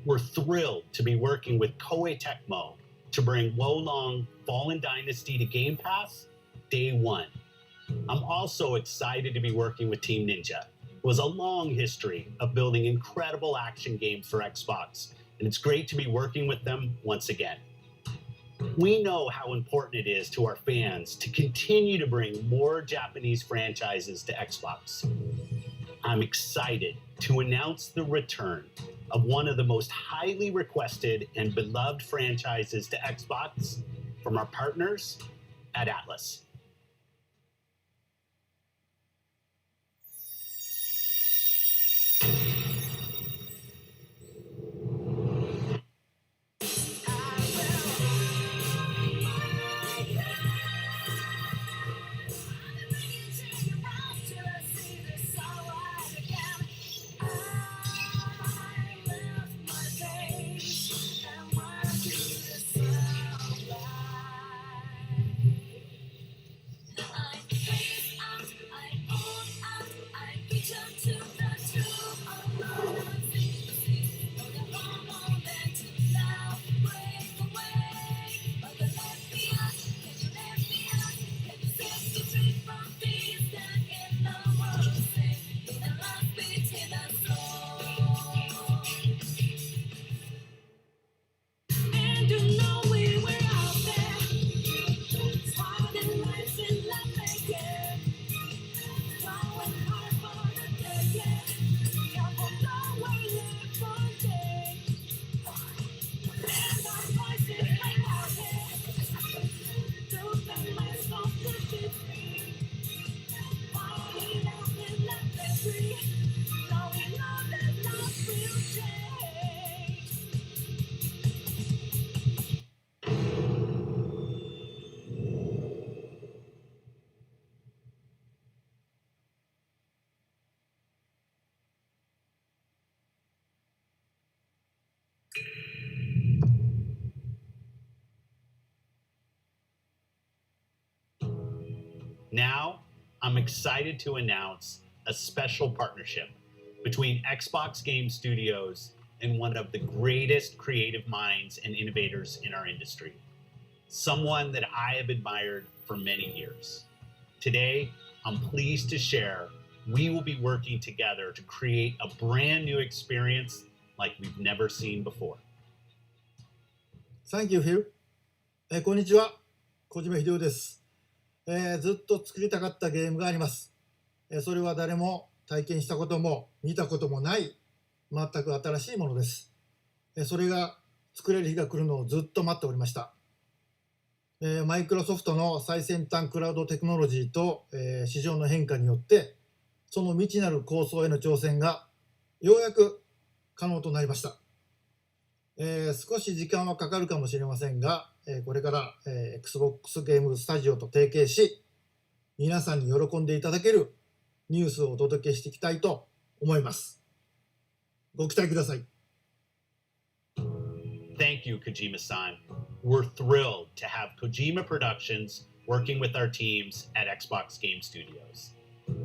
We're thrilled to be working with Koei Tecmo to bring Wolong Fallen Dynasty to Game Pass day one. I'm also excited to be working with Team Ninja, who has a long history of building incredible action games for Xbox, and it's great to be working with them once again. We know how important it is to our fans to continue to bring more Japanese franchises to Xbox. I'm excited to announce the return of one of the most highly requested and beloved franchises to Xbox from our partners at Atlas. Now, I'm excited to announce a special partnership between Xbox Game Studios and one of the greatest creative minds and innovators in our industry, someone that I have admired for many years. Today, I'm pleased to share we will be working together to create a brand new experience like we've never seen before. Thank you, Phil. こんにちは、小島秀夫です。ずっと作りたかったゲームがあります。それは誰も体験したことも見たこともない全く新しいものです。それが作れる日が来るのをずっと待っておりました。マイクロソフトの最先端クラウドテクノロジーと市場の変化によってその未知なる構想への挑戦がようやく可能となりました。少し時間はかかるかもしれませんが、これから、Xbox ゲームスタジオと提携し、皆さんに喜んでいただけるニュースをお届けしていきたいと思います。ご期待ください。Thank you, Kojima-san. We're thrilled to have Kojima Productions working with our teams at Xbox Game Studios.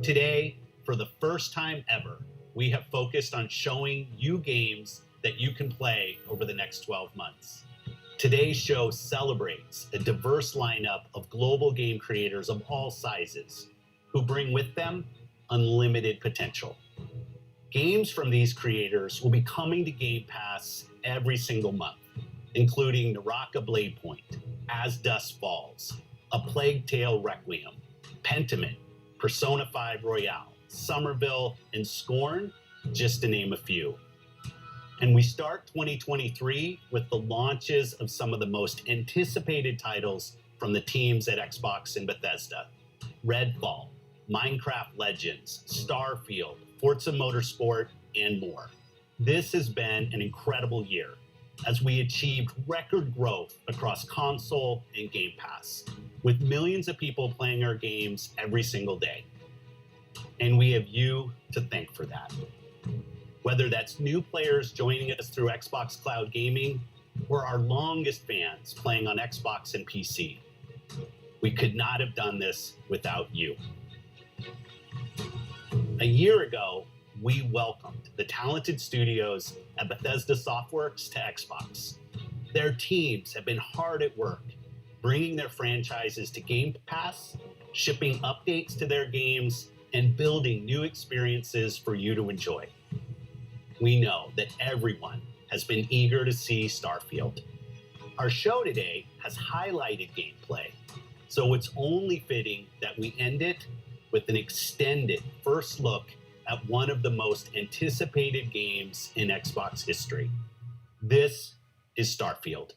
Today, for the first time ever, we have focused on showing you games that you can play over the next 12 months. Today's show celebrates a diverse lineup of global game creators of all sizes who bring with them unlimited potential. Games from these creators will be coming to Game Pass every single month, including Naraka Blade Point, As Dusk Falls, A Plague Tale Requiem, Pentiment, Persona 5 Royale, Somerville, and Scorn, just to name a few. And we start 2023 with the launches of some of the most anticipated titles from the teams at Xbox and Bethesda: Redfall, Minecraft Legends, Starfield, Forza Motorsport, and more. This has been an incredible year as we achieved record growth across console and Game Pass, with millions of people playing our games every single day. And we have you to thank for that. Whether that's new players joining us through Xbox Cloud Gaming or our longest fans playing on Xbox and PC, we could not have done this without you. A year ago, we welcomed the talented studios at Bethesda Softworks to Xbox. Their teams have been hard at work, bringing their franchises to Game Pass, shipping updates to their games, and building new experiences for you to enjoy. We know that everyone has been eager to see Starfield. Our show today has highlighted gameplay, so it's only fitting that we end it with an extended first look at one of the most anticipated games in Xbox history. This is Starfield.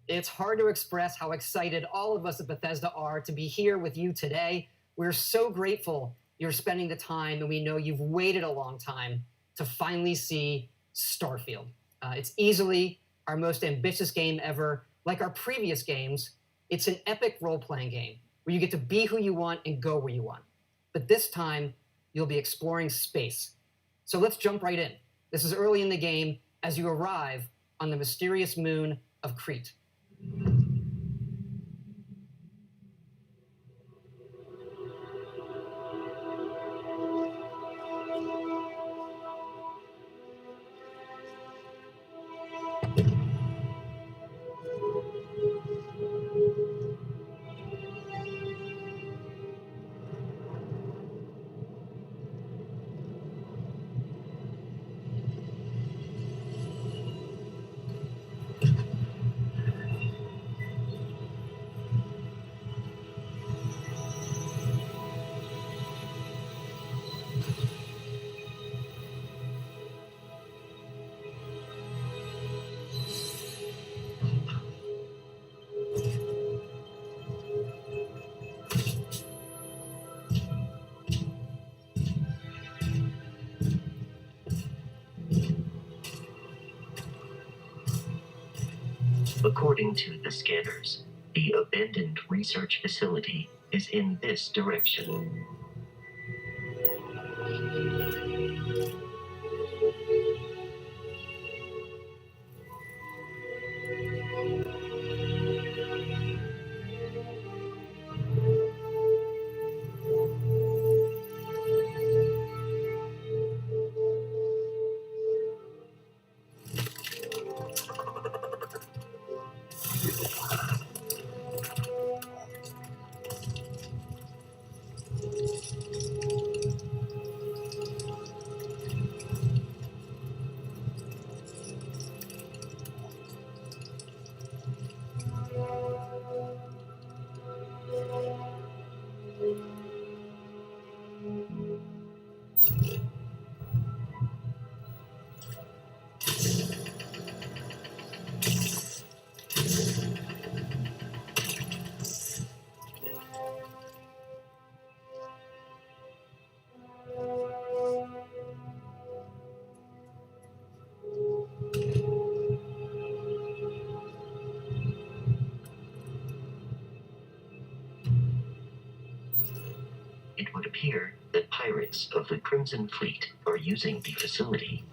It's hard to express how excited all of us at Bethesda are to be here with you today. We're so grateful you're spending the time, and we know you've waited a long time to finally see Starfield. It's easily our most ambitious game ever. Like our previous games, it's an epic role-playing game where you get to be who you want and go where you want. But this time, you'll be exploring space. So let's jump right in. This is early in the game as you arrive on the mysterious moon of Crete. According to the scanners, the abandoned research facility is in this direction. It would appear that pirates of the Crimson Fleet are using the facility.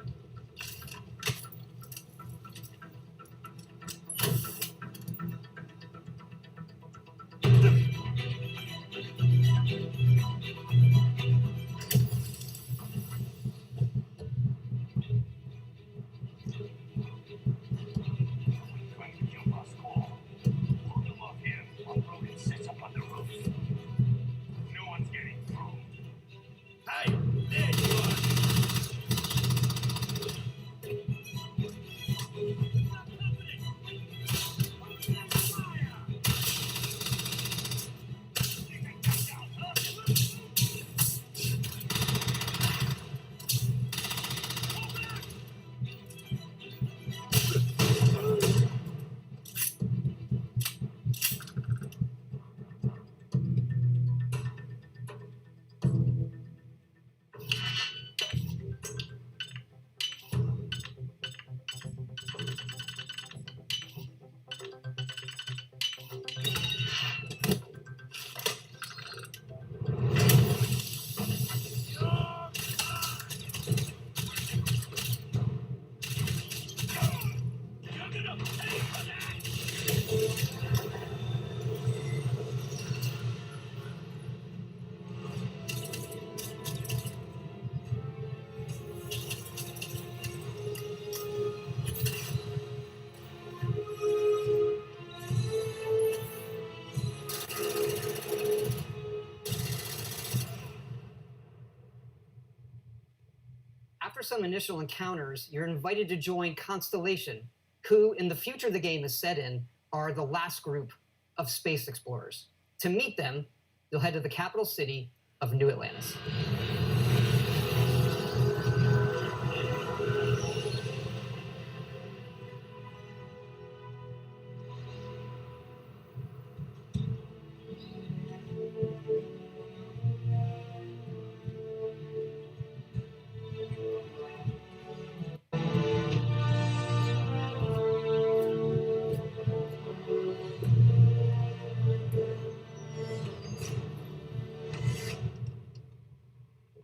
After some initial encounters, you're invited to join Constellation, who, in the future the game is set in, are the last group of space explorers. To meet them, you'll head to the capital city of New Atlantis.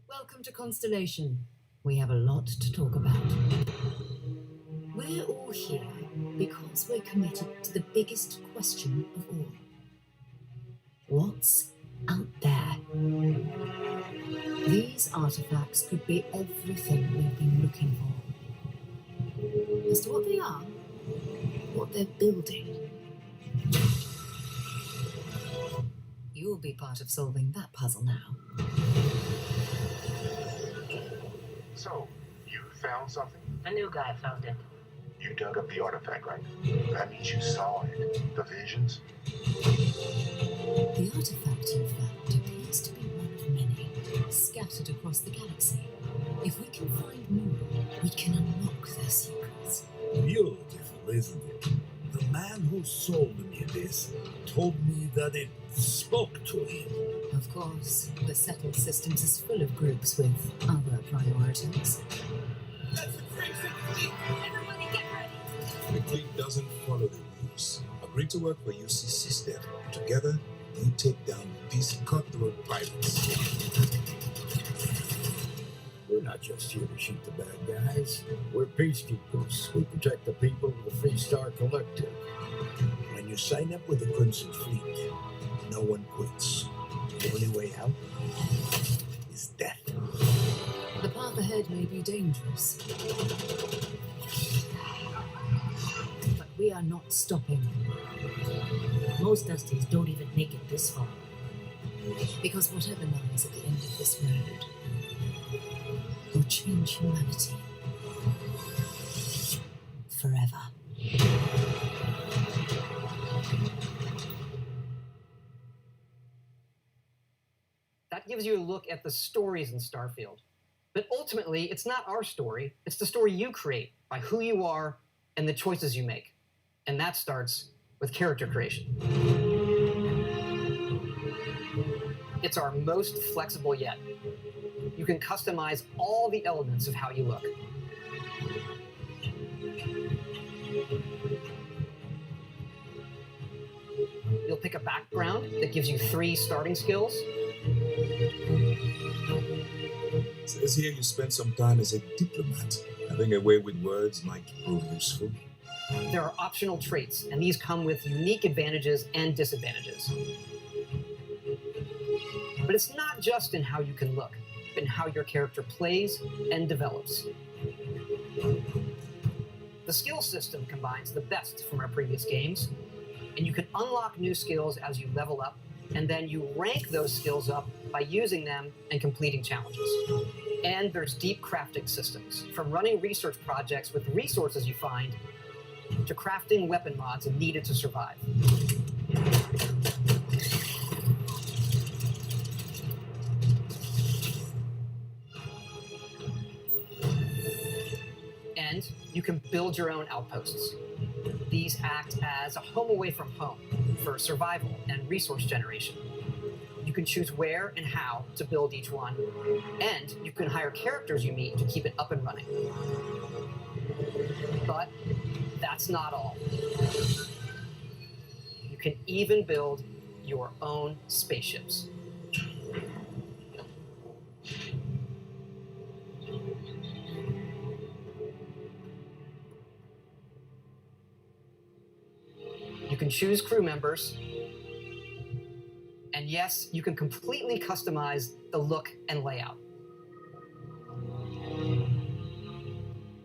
Welcome to Constellation. We have a lot to talk about. We're all here because we're committed to the biggest question of all. What's out there? These artifacts could be everything we've been looking for. As to what they are, what they're building, you'll be part of solving that puzzle now. So, you found something? A new guy found it. You dug up the artifact, right? That means you saw it. The visions? The artifact you found appears to be one of many, scattered across the galaxy. If we can find more, we can unlock their secrets. Beautiful, isn't it? The man who sold me this told me that it spoke to him. Of course, the settled systems is full of groups with other priorities. That's the Crimson Fleet! Everybody get ready! The fleet doesn't follow the rules. Agree to work for UCC step. Together, we take down these cutthroat pirates. We're not just here to shoot the bad guys. We're peacekeepers. We protect the people of the Free Star Collective. When you sign up with the Crimson Fleet, no one quits. The only way out is death. The path ahead may be dangerous, but we are not stopping. Most Dusties don't even make it this far, because whatever lies at the end of this road will change humanity forever. That gives you a look at the stories in Starfield. But ultimately, it's not our story. It's the story you create by who you are and the choices you make. And that starts with character creation. It's our most flexible yet. You can customize all the elements of how you look. You'll pick a background that gives you 3 starting skills. It says here you spent some time as a diplomat. Having a way with words might prove useful. There are optional traits, and these come with unique advantages and disadvantages. But it's not just in how you can look, but in how your character plays and develops. The skill system combines the best from our previous games, and you can unlock new skills as you level up, and then you rank those skills up by using them and completing challenges. And there's deep crafting systems, from running research projects with resources you find, to crafting weapon mods needed to survive. And you can build your own outposts. These act as a home away from home for survival and resource generation. You can choose where and how to build each one, and you can hire characters you meet to keep it up and running. But that's not all. You can even build your own spaceships. You can choose crew members, and yes, you can completely customize the look and layout.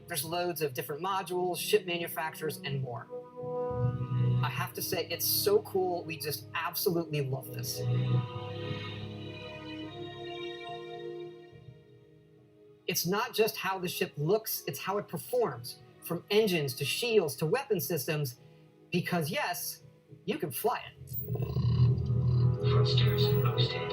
There's loads of different modules, ship manufacturers, and more. I have to say, it's so cool. We just absolutely love this. It's not just how the ship looks, it's how it performs, from engines to shields to weapon systems, because yes, you can fly it. Thrusters boosted.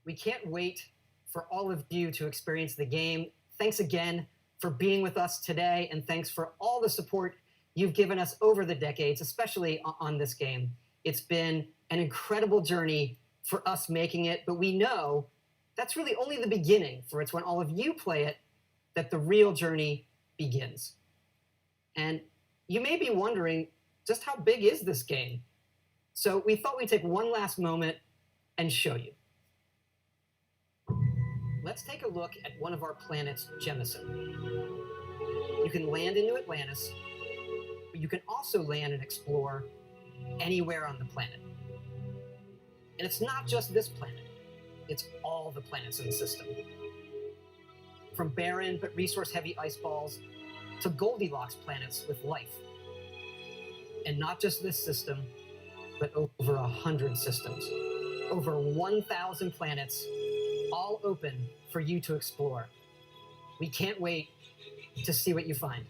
We can't wait for all of you to experience the game. Thanks again for being with us today, and thanks for all the support you've given us over the decades, especially on this game. It's been an incredible journey for us making it, but we know that's really only the beginning, for it's when all of you play it that the real journey begins. And you may be wondering, just how big is this game? So we thought we'd take one last moment and show you. Let's take a look at one of our planets, Jemison. You can land into Atlantis, but you can also land and explore anywhere on the planet. And it's not just this planet, it's all the planets in the system. From barren but resource-heavy ice balls to Goldilocks planets with life. And not just this system, but over 100 systems. Over 1,000 planets, all open for you to explore. We can't wait to see what you find.